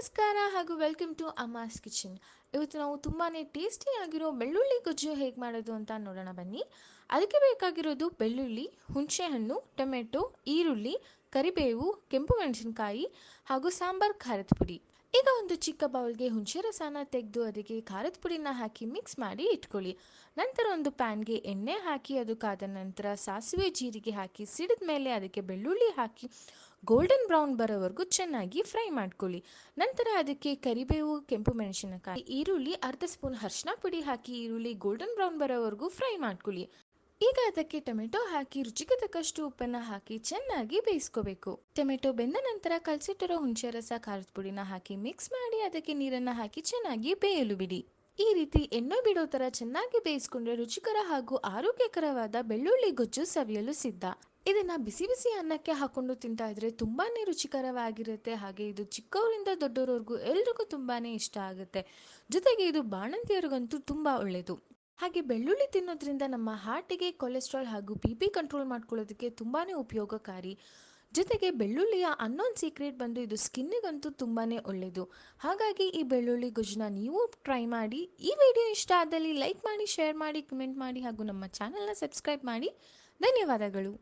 ನಮಸ್ಕಾರ ಹಾಗೂ welcome to ಅಮ್ಮಾಸ್ kitchen. ಇವತ್ತು ನಾವು ತುಂಬಾ ಟೇಸ್ಟಿಯಾಗಿರೋ ಬೆಳ್ಳುಳ್ಳಿ ಗೊಜ್ಜು ಹೇಗೆ ಮಾಡೋದು ಅಂತ ನೋಡೋಣ ಬನ್ನಿ. ಅದಕ್ಕೆ ಬೇಕಾಗಿರೋದು ಬೆಳ್ಳುಳ್ಳಿ, ಹುಣಸೆಹಣ್ಣು, ಟೊಮೆಟೊ, ಈರುಳ್ಳಿ, ಕರಿಬೇವು, ಕೆಂಪು ಮೆಣಸಿನಕಾಯಿ ಹಾಗೂ ಸಾಂಬಾರ್ ಖಾರದ ಪುಡಿ. ಈಗ ಒಂದು ಚಿಕ್ಕ ಬೌಲ್ಗೆ ಹುಣಸೆ ರಸನ ತೆಗೆದು ಅದಕ್ಕೆ ಖಾರದ ಪುಡಿನ ಹಾಕಿ ಮಿಕ್ಸ್ ಮಾಡಿ ಇಟ್ಕೊಳ್ಳಿ. ನಂತರ ಒಂದು ಪ್ಯಾನ್ಗೆ ಎಣ್ಣೆ ಹಾಕಿ ಅದು ಕಾದ ನಂತರ ಸಾಸಿವೆ ಜೀರಿಗೆ ಹಾಕಿ ಸಿಡಿದ ಮೇಲೆ ಅದಕ್ಕೆ ಬೆಳ್ಳುಳ್ಳಿ ಹಾಕಿ ಗೋಲ್ಡನ್ ಬ್ರೌನ್ ಬರೋವರೆಗೂ ಚೆನ್ನಾಗಿ ಫ್ರೈ ಮಾಡ್ಕೊಳ್ಳಿ. ನಂತರ ಅದಕ್ಕೆ ಕರಿಬೇವು, ಕೆಂಪು ಮೆಣಸಿನಕಾಯಿ, ಈರುಳ್ಳಿ, ಅರ್ಧ ಸ್ಪೂನ್ ಅರಿಶಿನ ಪುಡಿ ಹಾಕಿ ಈರುಳ್ಳಿ ಗೋಲ್ಡನ್ ಬ್ರೌನ್ ಬರೋವರೆಗೂ ಫ್ರೈ ಮಾಡ್ಕೊಳ್ಳಿ. ಈಗ ಅದಕ್ಕೆ ಟೊಮೆಟೊ ಹಾಕಿ ರುಚಿಗೆ ತಕ್ಕಷ್ಟು ಉಪ್ಪನ್ನು ಹಾಕಿ ಚೆನ್ನಾಗಿ ಬೇಯಿಸ್ಕೋಬೇಕು. ಟೊಮೆಟೊ ಬೆಂದ ನಂತರ ಕಲಸಿಟ್ಟಿರೋ ಹುಣಸೆ ರಸ, ಖಾರದ ಪುಡಿನ ಹಾಕಿ ಮಿಕ್ಸ್ ಮಾಡಿ ಅದಕ್ಕೆ ನೀರನ್ನು ಹಾಕಿ ಚೆನ್ನಾಗಿ ಬೇಯಲು ಬಿಡಿ. ಈ ರೀತಿ ಎಣ್ಣೆ ಬಿಡೋ ತರ ಚೆನ್ನಾಗಿ ಬೇಯಿಸ್ಕೊಂಡ್ರೆ ರುಚಿಕರ ಹಾಗೂ ಆರೋಗ್ಯಕರವಾದ ಬೆಳ್ಳುಳ್ಳಿ ಗೊಜ್ಜು ಸವಿಯಲು ಸಿದ್ಧ. ಇದನ್ನ ಬಿಸಿ ಬಿಸಿ ಅನ್ನಕ್ಕೆ ಹಾಕೊಂಡು ತಿಂತಾ ಇದ್ರೆ ತುಂಬಾನೇ ರುಚಿಕರವಾಗಿರುತ್ತೆ. ಹಾಗೆ ಇದು ಚಿಕ್ಕವರಿಂದ ದೊಡ್ಡವರವರೆಗೂ ಎಲ್ರಿಗೂ ತುಂಬಾನೇ ಇಷ್ಟ ಆಗುತ್ತೆ. ಜೊತೆಗೆ ಇದು ಬಾಣಂತಿಯರಿಗಂತೂ ತುಂಬಾ ಒಳ್ಳೆಯದು. ಹಾಗೆ ಬೆಳ್ಳುಳ್ಳಿ ತಿನ್ನೋದ್ರಿಂದ ನಮ್ಮ ಹಾರ್ಟಿಗೆ, ಕೊಲೆಸ್ಟ್ರಾಲ್ ಹಾಗೂ ಬಿ ಕಂಟ್ರೋಲ್ ಮಾಡ್ಕೊಳ್ಳೋದಕ್ಕೆ ತುಂಬಾನೇ ಉಪಯೋಗಕಾರಿ. ಜೊತೆಗೆ ಬೆಳ್ಳುಳ್ಳಿಯ ಅನ್ನೊಂದು ಸೀಕ್ರೆಟ್ ಬಂದು ಇದು ಸ್ಕಿನ್ನಿಗಂತೂ ತುಂಬಾನೇ ಒಳ್ಳೆಯದು. ಹಾಗಾಗಿ ಈ ಬೆಳ್ಳುಳ್ಳಿ ಗೊಜ್ಜನ್ನ ನೀವು ಟ್ರೈ ಮಾಡಿ. ಈ ವಿಡಿಯೋ ಇಷ್ಟ ಆದಲ್ಲಿ ಲೈಕ್ ಮಾಡಿ, ಶೇರ್ ಮಾಡಿ, ಕಮೆಂಟ್ ಮಾಡಿ ಹಾಗೂ ನಮ್ಮ ಚಾನೆಲ್ನ ಸಬ್ಸ್ಕ್ರೈಬ್ ಮಾಡಿ. ಧನ್ಯವಾದಗಳು.